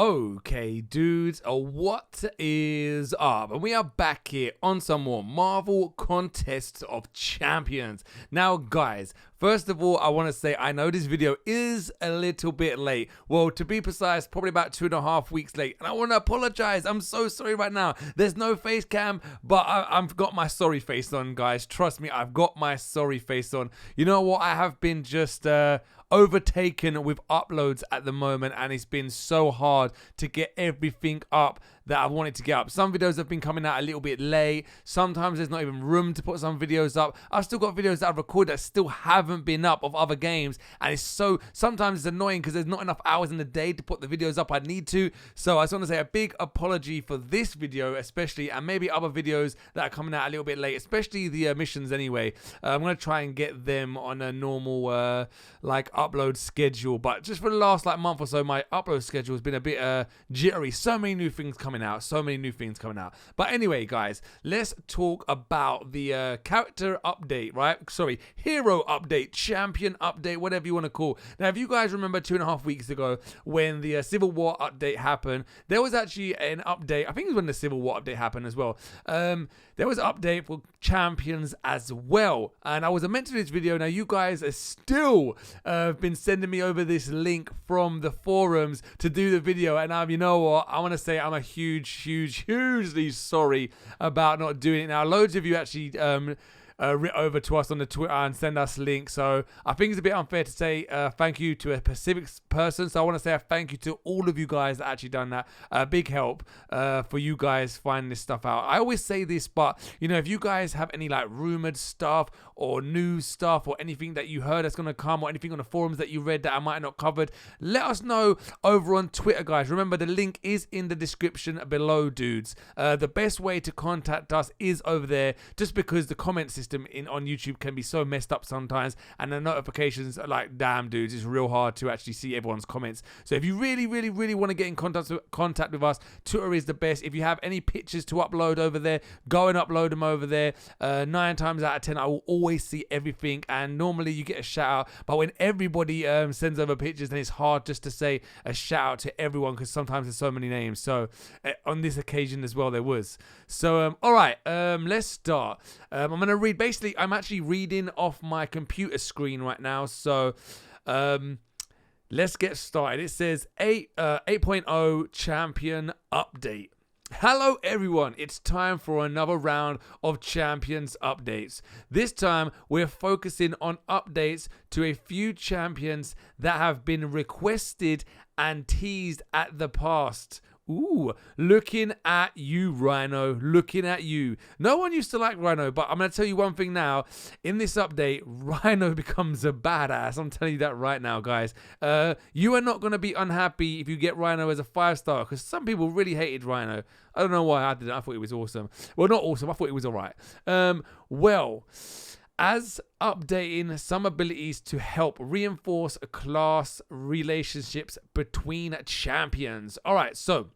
Okay, dudes, what is up? And we are back here on some more Marvel Contests of Champions. Now, guys, first of all, I want to say I know this video is a little bit late. Well, to be precise, probably about 2.5 weeks late. And I want to apologize. I'm so sorry right now. There's no face cam, but I've got my sorry face on, guys. Trust me, I've got my sorry face on. You know what? I have been just overtaken with uploads at the moment, and it's been so hard to get everything up that I wanted to get up. Some videos have been coming out a little bit late. Sometimes there's not even room to put some videos up. I've still got videos that I've recorded that still haven't been up of other games, and it's so, sometimes it's annoying because there's not enough hours in the day to put the videos up I need to. So I just want to say a big apology for this video especially, and maybe other videos that are coming out a little bit late, especially the missions anyway. I'm going to try and get them on a normal like upload schedule, but just for the last like month or so, my upload schedule has been a bit jittery. So many new things coming out, but anyway, guys, let's talk about the character update, right? Sorry, hero update, champion update, whatever you want to call. Now, if you guys remember 2.5 weeks ago when the Civil War update happened, there was actually an update. I think it was when the Civil War update happened as well. There was an update for champions as well, and I was meant to do this video. Now, you guys are still been sending me over this link from the forums to do the video, and you know what, I want to say I'm a hugely sorry about not doing it. Now, loads of you actually writ over to us on the Twitter and send us links, so I think it's a bit unfair to say thank you to a specific person, so I want to say a thank you to all of you guys that actually done that. Big help for you guys finding this stuff out. I always say this, but you know, if you guys have any like rumored stuff or news stuff or anything that you heard that's going to come, or anything on the forums that you read that I might not covered, let us know over on Twitter, guys. Remember, the link is in the description below, dudes. The best way to contact us is over there, just because the comment system on YouTube can be so messed up sometimes, and the notifications are like, damn, dudes, it's real hard to actually see everyone's comments. So if you really want to get in contact with us, Twitter is the best. If you have any pictures to upload over there, go and upload them over there. 9 times out of 10 I will always see everything, and normally you get a shout out. But when everybody sends over pictures, then it's hard just to say a shout out to everyone, because sometimes there's so many names. So on this occasion as well there was. So all right, let's start. I'm gonna read. Basically, I'm actually reading off my computer screen right now, so let's get started. It says 8.0 champion update. Hello everyone, it's time for another round of Champions updates. This time we're focusing on updates to a few champions that have been requested and teased at the past. Ooh, looking at you, Rhino. Looking at you. No one used to like Rhino, but I'm going to tell you one thing now. In this update, Rhino becomes a badass. I'm telling you that right now, guys. You are not going to be unhappy if you get Rhino as a 5-star, because some people really hated Rhino. I don't know why I didn't. I thought it was awesome. Well, not awesome. I thought it was all right. Well, as updating some abilities to help reinforce class relationships between champions. All right, so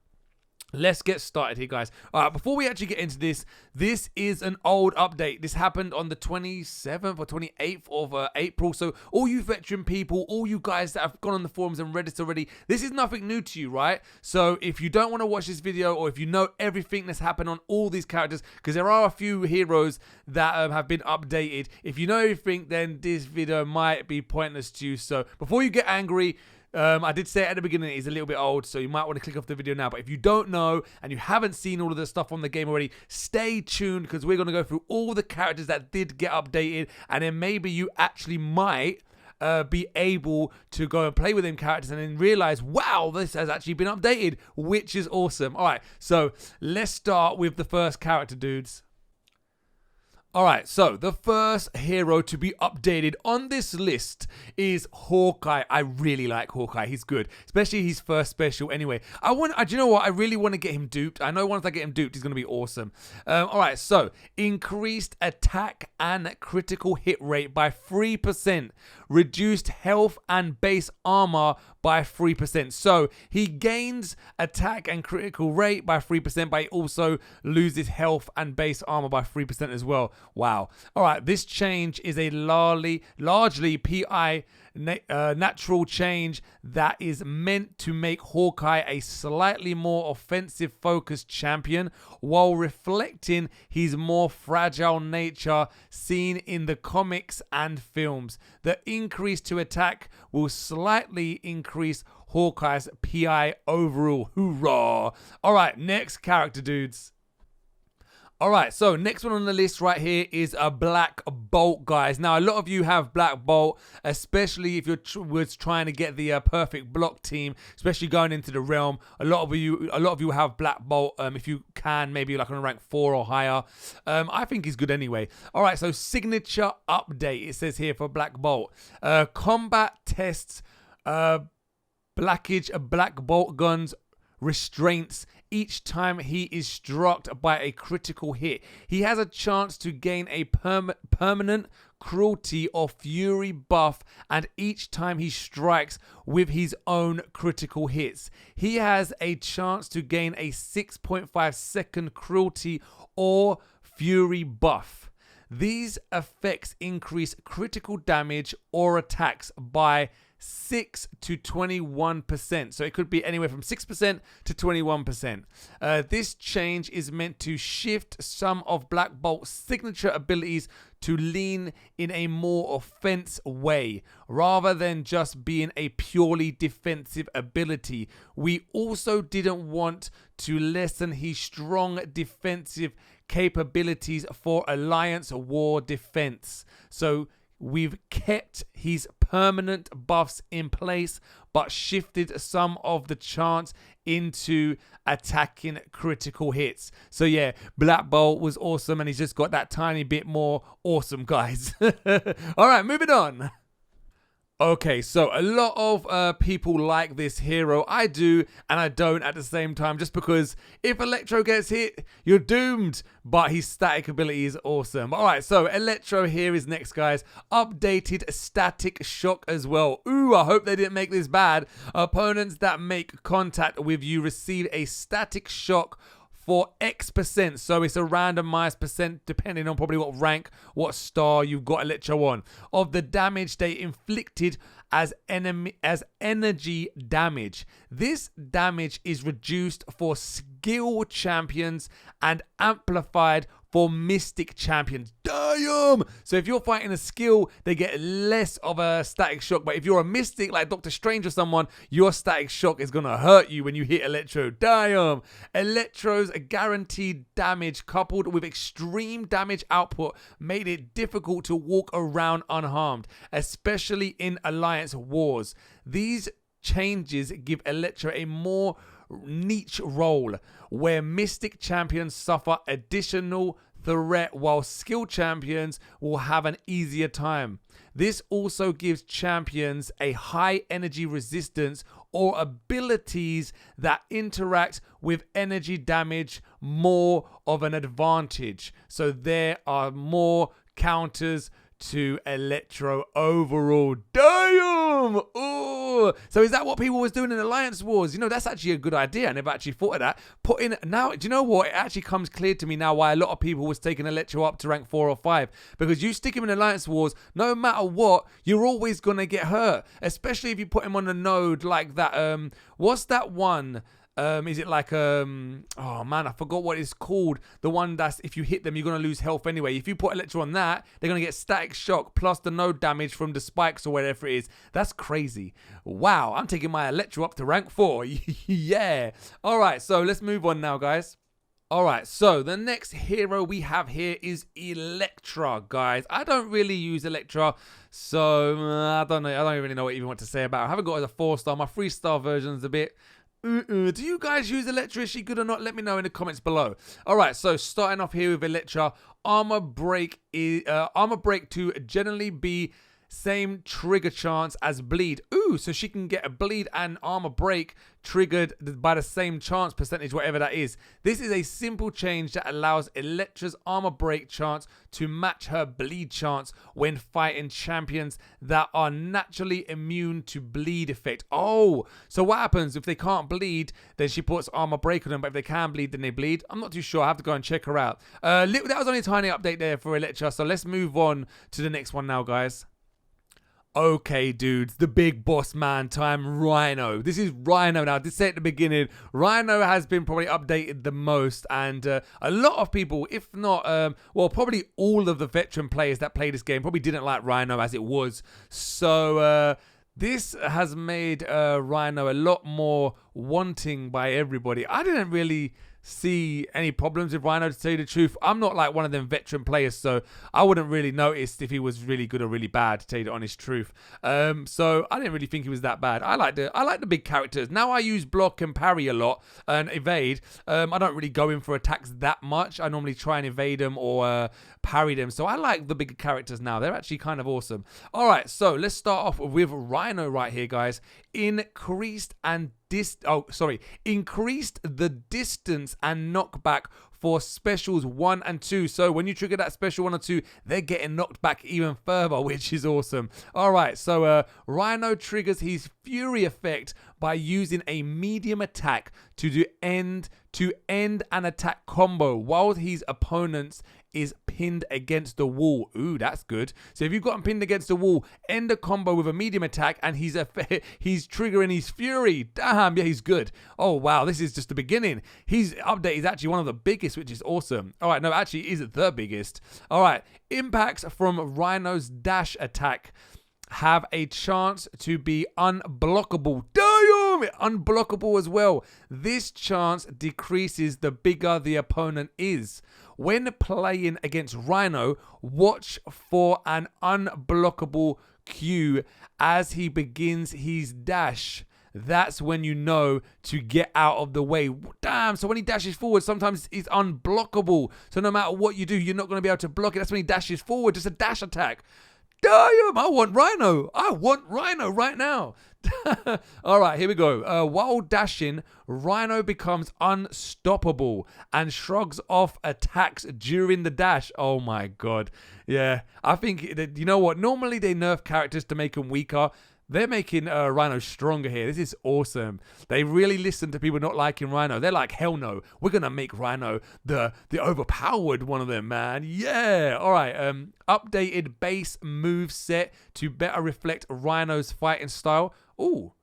let's get started here, guys. All right, before we actually get into this, this is an old update. This happened on the 27th or 28th of April. So all you veteran people, all you guys that have gone on the forums and read this already, this is nothing new to you, right? So if you don't want to watch this video, or if you know everything that's happened on all these characters, because there are a few heroes that have been updated, if you know everything, then this video might be pointless to you. So before you get angry, I did say at the beginning it's a little bit old, so you might want to click off the video now. But if you don't know and you haven't seen all of the stuff on the game already, stay tuned, because we're going to go through all the characters that did get updated, and then maybe you actually might be able to go and play with them characters and then realize, wow, this has actually been updated, which is awesome. All right, so let's start with the first character, dudes. Alright, so the first hero to be updated on this list is Hawkeye. I really like Hawkeye. He's good, especially his first special. Anyway, do you know what? I really want to get him duped. I know once I get him duped, he's going to be awesome. Alright, so increased attack and critical hit rate by 3%. Reduced health and base armor by 3%. So he gains attack and critical rate by 3%, but he also loses health and base armor by 3% as well. Wow. All right, this change is a largely PI natural change that is meant to make Hawkeye a slightly more offensive focused champion while reflecting his more fragile nature seen in the comics and films. The increase to attack will slightly increase Hawkeye's PI overall. Hoorah! All right, next character, dudes. All right, so next one on the list right here is a Black Bolt, guys. Now, a lot of you have Black Bolt, especially if you're trying to get the perfect block team, especially going into the realm. A lot of you have Black Bolt. If you can, maybe like on rank 4 or higher. I think he's good anyway. All right, so signature update. It says here for Black Bolt, combat tests, Black Bolt guns restraints each time he is struck by a critical hit. He has a chance to gain a permanent cruelty or fury buff, and each time he strikes with his own critical hits, he has a chance to gain a 6.5 second cruelty or fury buff. These effects increase critical damage or attacks by 6 to 21%. So it could be anywhere from 6% to 21%. This change is meant to shift some of Black Bolt's signature abilities to lean in a more offense way rather than just being a purely defensive ability. We also didn't want to lessen his strong defensive capabilities for Alliance War defense. So we've kept his permanent buffs in place, but shifted some of the chance into attacking critical hits. So yeah, Black Bolt was awesome, and he's just got that tiny bit more awesome, guys. All right, moving on. Okay, so a lot of people like this hero. I do, and I don't at the same time, just because if Electro gets hit, you're doomed, but his static ability is awesome. All right, so Electro here is next, guys. Updated static shock as well. Ooh, I hope they didn't make this bad. Opponents that make contact with you receive a static shock for X%, so it's a randomized percent depending on probably what rank, what star you've got Electro on, of the damage they inflicted as energy damage. This damage is reduced for skill champions and amplified for mystic champions. Damn! So if you're fighting a skill, they get less of a static shock. But if you're a mystic like Doctor Strange or someone, your static shock is going to hurt you when you hit Electro. Damn! Electro's guaranteed damage coupled with extreme damage output made it difficult to walk around unharmed, especially in Alliance Wars. These changes give Electro a more niche role where mystic champions suffer additional threat while skill champions will have an easier time. This also gives champions a high energy resistance or abilities that interact with energy damage more of an advantage. So there are more counters to Electro overall. Damn! Ooh. So is that what people was doing in Alliance Wars? You know, that's actually a good idea. I never actually thought of that. Now, do you know what? It actually comes clear to me now why a lot of people was taking Electro up to rank 4 or 5. Because you stick him in Alliance Wars, no matter what, you're always going to get hurt. Especially if you put him on a node like that. What's that one? Is it like oh man, I forgot what it's called. The one that's if you hit them, you're gonna lose health anyway. If you put Electro on that, they're gonna get static shock plus the node damage from the spikes or whatever it is. That's crazy. Wow, I'm taking my Electro up to rank 4. Yeah. All right, so let's move on now, guys. All right, so the next hero we have here is Electra, guys. I don't really use Electra, so I don't know. I don't really know what you even want to say about it. I haven't got it as a 4-star. My 3-star version's a bit. Do you guys use Electra? Is she good or not? Let me know in the comments below. All right, so starting off here with Electra, armor break to generally be same trigger chance as bleed. Ooh, so she can get a bleed and armor break triggered by the same chance percentage, whatever that is. This is a simple change that allows Electra's armor break chance to match her bleed chance when fighting champions that are naturally immune to bleed effect. Oh, so what happens if they can't bleed? Then she puts armor break on them, but if they can bleed, then they bleed. I'm not too sure. I have to go and check her out. That was only a tiny update there for Electra, so let's move on to the next one now, guys. Okay, dudes, the big boss man time, Rhino. This is Rhino now. This said at the beginning, Rhino has been probably updated the most, and a lot of people, if not, well, probably all of the veteran players that play this game probably didn't like Rhino as it was. So, this has made Rhino a lot more wanting by everybody. I didn't really see any problems with Rhino, to tell you the truth. I'm not like one of them veteran players, so I wouldn't really notice if he was really good or really bad, to tell you the honest truth. So I didn't really think he was that bad. I like the big characters. Now I use block and parry a lot and evade. I don't really go in for attacks that much. I normally try and evade them or parry them. So I like the bigger characters now. They're actually kind of awesome. All right, so let's start off with Rhino right here, guys. Increased the distance and knockback for specials 1 and 2. So when you trigger that special 1 or 2, they're getting knocked back even further, which is awesome. All right, so Rhino triggers his Fury effect by using a medium attack to end an attack combo while his opponent's is pinned against the wall. Ooh, that's good. So if you've got him pinned against the wall, end a combo with a medium attack, and he's triggering his Fury. Damn, yeah, he's good. Oh, wow, this is just the beginning. His update is actually one of the biggest, which is awesome. All right, no, actually, it is the biggest. All right, impacts from Rhino's dash attack have a chance to be unblockable. Damn, unblockable as well. This chance decreases the bigger the opponent is. When playing against Rhino, watch for an unblockable cue as he begins his dash. That's when you know to get out of the way. Damn, so when he dashes forward, sometimes it's unblockable. So no matter what you do, you're not going to be able to block it. That's when he dashes forward, just a dash attack. Damn, I want Rhino. I want Rhino right now. All right, here we go. While dashing, Rhino becomes unstoppable and shrugs off attacks during the dash. Oh my god. Yeah, I think, that, you know what? Normally they nerf characters to make them weaker. They're making Rhino stronger here. This is awesome. They really listen to people not liking Rhino. They're like, hell no. We're going to make Rhino the overpowered one of them, man. Yeah. All right. Updated base move set to better reflect Rhino's fighting style. Ooh.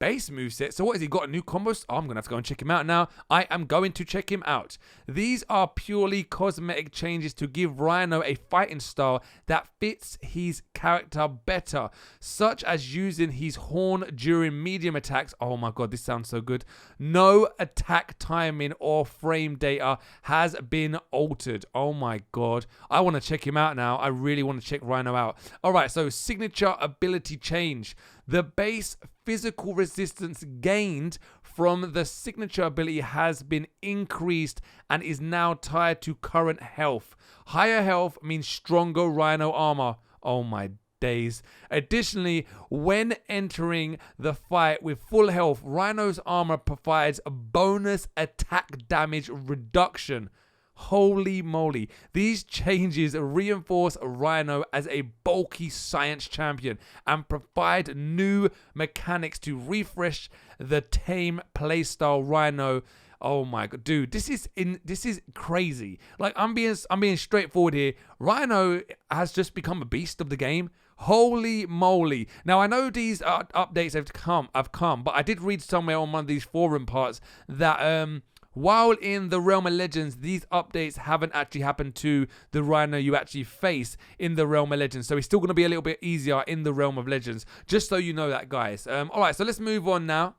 Base moveset. So what has he got? A new combo? Oh, I'm going to have to go and check him out now. I am going to check him out. These are purely cosmetic changes to give Rhino a fighting style that fits his character better, such as using his horn during medium attacks. Oh my god, this sounds so good. No attack timing or frame data has been altered. Oh my god. I want to check him out now. I really want to check Rhino out. All right, so signature ability change. The base physical resistance gained from the signature ability has been increased and is now tied to current health. Higher health means stronger Rhino armor. Oh my days. Additionally, when entering the fight with full health, Rhino's armor provides a bonus attack damage reduction. Holy moly. These changes reinforce Rhino as a bulky science champion and provide new mechanics to refresh the tame playstyle Rhino. Oh my god, dude, this is crazy. Like, I'm being straightforward here. Rhino has just become a beast of the game. Holy moly. Now, I know these updates have come, but I did read somewhere on one of these forum parts that while in the Realm of Legends, these updates haven't actually happened to the Rhino you actually face in the Realm of Legends. So it's still going to be a little bit easier in the Realm of Legends. Just so you know that, guys. All right, so let's move on now.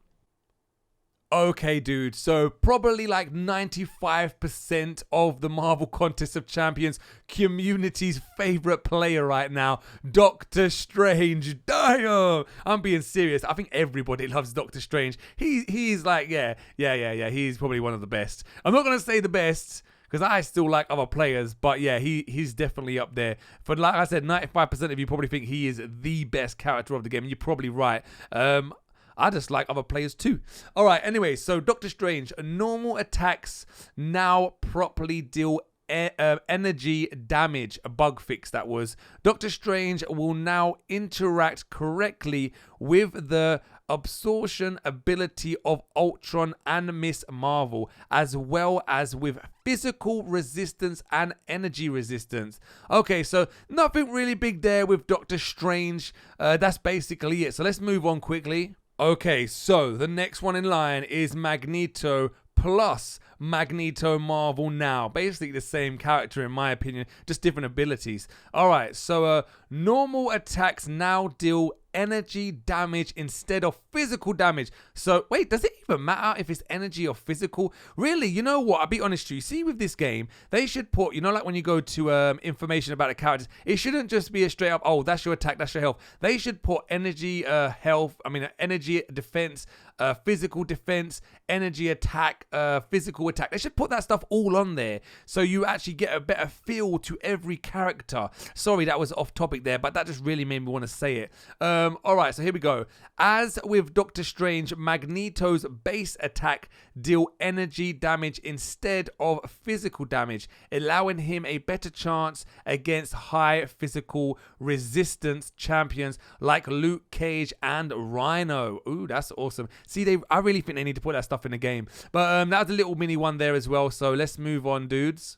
Okay, dude, so probably like 95% of the Marvel Contest of Champions community's favorite player right now, Doctor Strange. Damn! I'm being serious. I think everybody loves Doctor Strange. He's like, yeah. He's probably one of the best. I'm not going to say the best, because I still like other players, but yeah, he's definitely up there. For like I said, 95% of you probably think he is the best character of the game, and you're probably right. I just like other players too. All right, anyway, so Doctor Strange, normal attacks now properly deal energy damage. A bug fix that was. Doctor Strange will now interact correctly with the absorption ability of Ultron and Miss Marvel, as well as with physical resistance and energy resistance. Okay, so nothing really big there with Doctor Strange. That's basically it. So let's move on quickly. Okay, so the next one in line is Magneto plus Magneto Marvel now. Basically the same character in my opinion, just different abilities. Alright, so normal attacks now deal energy damage instead of physical damage. So wait, does it even matter if it's energy or physical? Really, you know what, I'll be honest with you. See, with this game, they should put, you know, like when you go to information about the characters, it shouldn't just be a straight up, oh, that's your attack, that's your health. They should put energy, energy defense, physical defense, energy attack, physical attack. They should put that stuff all on there so you actually get a better feel to every character. Sorry, that was off topic there, but that just really made me want to say it. Alright, so here we go. As with Doctor Strange, Magneto's base attack deal energy damage instead of physical damage, allowing him a better chance against high physical resistance champions like Luke Cage and Rhino. Ooh, that's awesome. See, I really think they need to put that stuff in the game. But that was a little mini one there as well, so let's move on, dudes.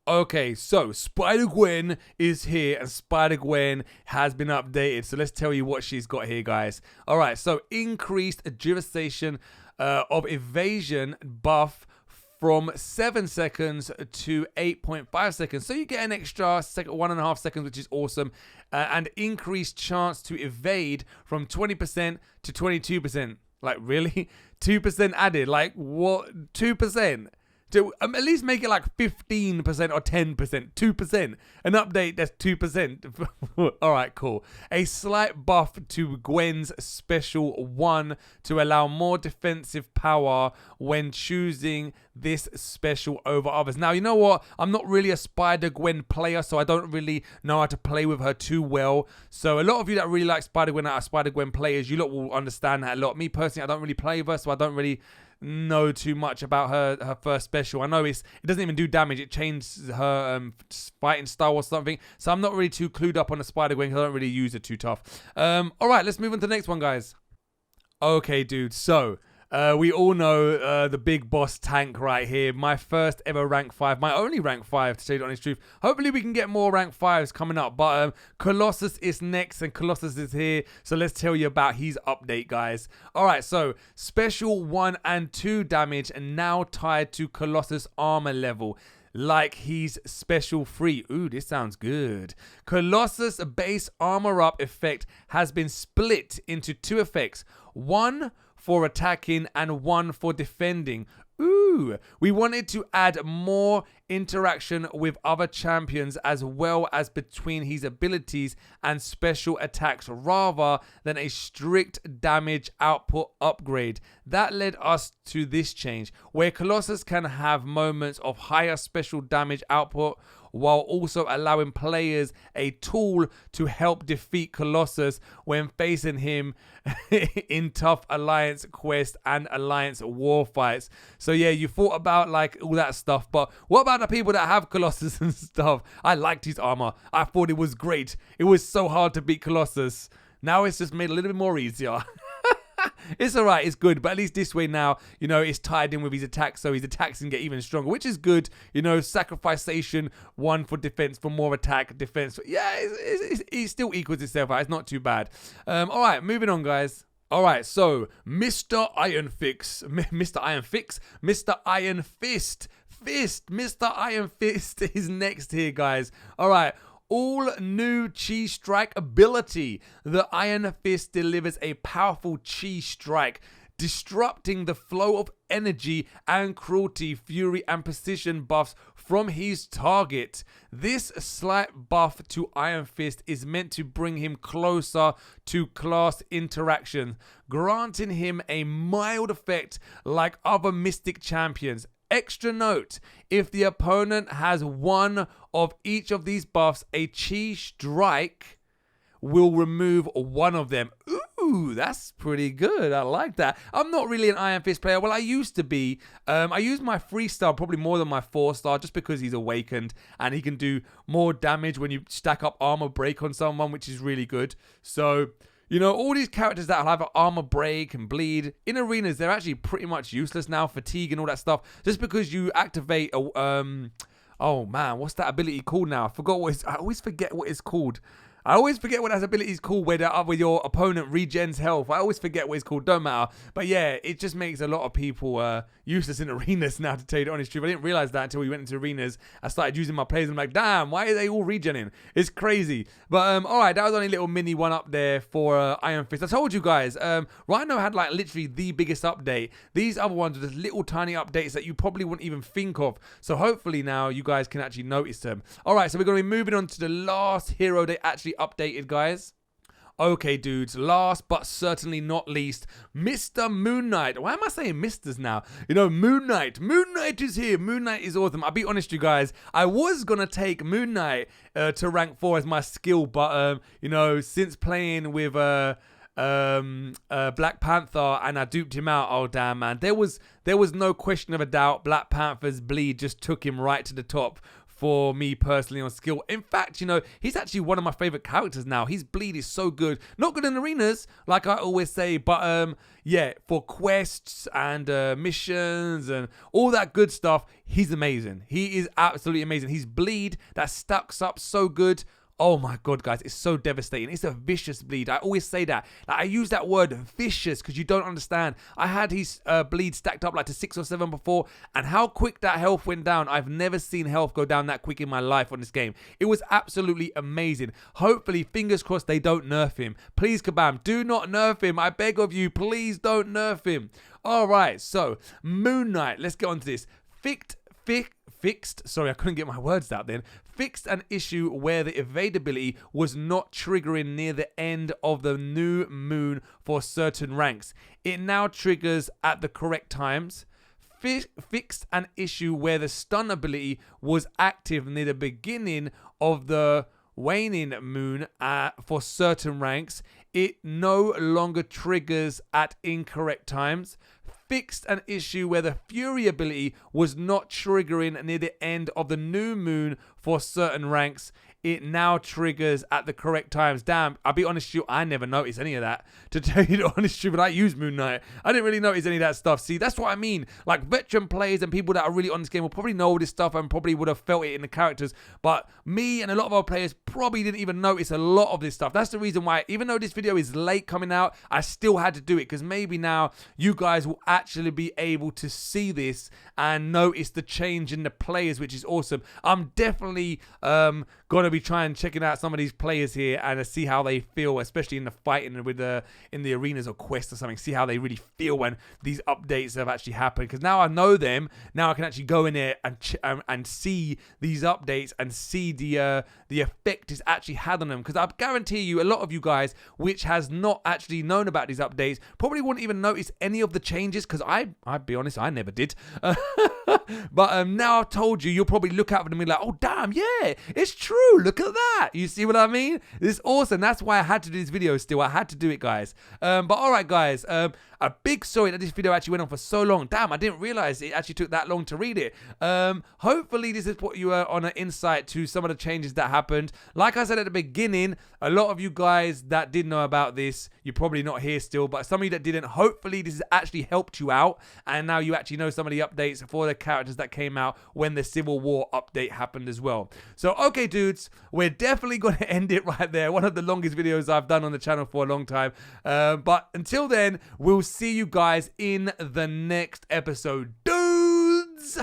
Okay, so Spider-Gwen is here and Spider-Gwen has been updated. So let's tell you what she's got here, guys. All right, so increased duration of evasion buff from 7 seconds to 8.5 seconds. So you get an extra 1.5 seconds, which is awesome. And increased chance to evade from 20% to 22%. Like, really? 2% added? Like, what? 2%? To at least make it like 15% or 10%, 2%. An update that's 2%. All right, cool. A slight buff to Gwen's special 1 to allow more defensive power when choosing this special over others. Now, you know what? I'm not really a Spider-Gwen player, so I don't really know how to play with her too well. So a lot of you that really like Spider-Gwen that are Spider-Gwen players, you lot will understand that a lot. Me personally, I don't really play with her, so I don't really know too much about her first special. I know it doesn't even do damage. It changes her fighting style or something. So I'm not really too clued up on the Spider-Gwen because I don't really use it too tough. All right, let's move on to the next one, guys. Okay, dude. So we all know the big boss tank right here. My first ever rank 5. My only rank 5, to tell you the honest truth. Hopefully we can get more rank 5s coming up. But Colossus is next and Colossus is here. So let's tell you about his update, guys. Alright, so special 1 and 2 damage and now tied to Colossus armor level. Like he's special 3. Ooh, this sounds good. Colossus base armor up effect has been split into 2 effects. 1 for attacking and 1 for defending. Ooh, we wanted to add more interaction with other champions as well as between his abilities and special attacks rather than a strict damage output upgrade. That led us to this change where Colossus can have moments of higher special damage output while also allowing players a tool to help defeat Colossus when facing him in tough Alliance quest and Alliance war fights. So yeah, you thought about like all that stuff, but what about the people that have Colossus and stuff? I liked his armor. I thought it was great. It was so hard to beat Colossus. Now it's just made a little bit more easier. It's alright, it's good, but at least this way now, you know, it's tied in with his attacks, so his attacks can get even stronger, which is good. You know, sacrification, 1 for defense, for more attack, defense. Yeah, it still equals itself out. It's not too bad. Alright, moving on, guys. Alright, so Mr. Iron Fist, Mr. Iron Fist is next here, guys. Alright. All new Chi Strike ability. The Iron Fist delivers a powerful Chi Strike, disrupting the flow of energy and cruelty, fury, and precision buffs from his target. This slight buff to Iron Fist is meant to bring him closer to class interaction, granting him a mild effect like other Mystic champions. extra note, if the opponent has one of each of these buffs, a chi strike will remove one of them. Ooh, that's pretty good. I like that. I'm not really an Iron Fist player. Well, I used to be. I use my 3-star probably more than my 4-star just because he's awakened and he can do more damage when you stack up armor break on someone, which is really good. So, you know, all these characters that have armor break and bleed in arenas, they're actually pretty much useless now. Fatigue and all that stuff. Just because you activate a oh man, what's that ability called now? I always forget what it's called. I always forget what that ability is called where your opponent regens health. I always forget what it's called. Don't matter. But yeah, it just makes a lot of people useless in arenas now, to tell you the honest truth. I didn't realize that until we went into arenas. I started using my players and I'm like, damn, why are they all regenning? It's crazy. But alright, that was only a little mini one up there for Iron Fist. I told you guys, Rhino had like literally the biggest update. These other ones were just little tiny updates that you probably wouldn't even think of. So hopefully now you guys can actually notice them. Alright, so we're going to be moving on to the last hero they actually updated, guys. Okay, dudes, last but certainly not least, Mr. Moon Knight. Why am I saying Misters now? You know, Moon Knight. Moon Knight is here. Moon Knight is awesome. I'll be honest with you guys. I was going to take Moon Knight to rank 4 as my skill, but, you know, since playing with Black Panther and I duped him out, oh damn, man. There was no question of a doubt. Black Panther's bleed just took him right to the top for me personally on skill. In fact, you know, he's actually one of my favorite characters now. His bleed is so good. Not good in arenas, like I always say, but yeah, for quests and missions and all that good stuff, he's amazing. He is absolutely amazing. His bleed that stacks up so good. Oh my god, guys, it's so devastating. It's a vicious bleed. I always say that. Like, I use that word vicious because you don't understand. I had his bleed stacked up like to 6 or 7 before, and how quick that health went down. I've never seen health go down that quick in my life on this game. It was absolutely amazing. Hopefully, fingers crossed, they don't nerf him. Please, Kabam, do not nerf him. I beg of you, please don't nerf him. All right, so Moon Knight. Let's get on to this. Sorry, I couldn't get my words out then. Fixed an issue where the evade ability was not triggering near the end of the new moon for certain ranks. It now triggers at the correct times. Fixed an issue where the stun ability was active near the beginning of the waning moon for certain ranks. It no longer triggers at incorrect times. Fixed an issue where the Fury ability was not triggering near the end of the new moon for certain ranks. It now triggers at the correct times. Damn, I'll be honest with you, I never noticed any of that. To tell you the honest truth, but I use Moon Knight. I didn't really notice any of that stuff. See, that's what I mean. Like, veteran players and people that are really on this game will probably know all this stuff and probably would have felt it in the characters. But me and a lot of our players probably didn't even notice a lot of this stuff. That's the reason why, even though this video is late coming out, I still had to do it. Because maybe now you guys will actually be able to see this and notice the change in the players, which is awesome. I'm definitely going to be trying checking out some of these players here and see how they feel, especially in the fighting with in the arenas or quests or something. See how they really feel when these updates have actually happened. Because now I know them. Now I can actually go in there and see these updates and see the effect it's actually had on them. Because I guarantee you, a lot of you guys which has not actually known about these updates probably wouldn't even notice any of the changes. Because I'll be honest, I never did. But now I've told you, you'll probably look out for them and be like, oh damn, yeah, it's true. Look at that. You see what I mean? It's awesome. That's why I had to do this video still. I had to do it, guys. But all right, guys. A big sorry that this video actually went on for so long. Damn, I didn't realize it actually took that long to read it. Hopefully this has put you on an insight to some of the changes that happened. Like I said at the beginning, a lot of you guys that did know about this, you're probably not here still, but some of you that didn't, hopefully this has actually helped you out. And now you actually know some of the updates for the characters that came out when the Civil War update happened as well. So, okay, dudes, we're definitely going to end it right there. One of the longest videos I've done on the channel for a long time. But until then, we'll see you guys in the next episode, dudes.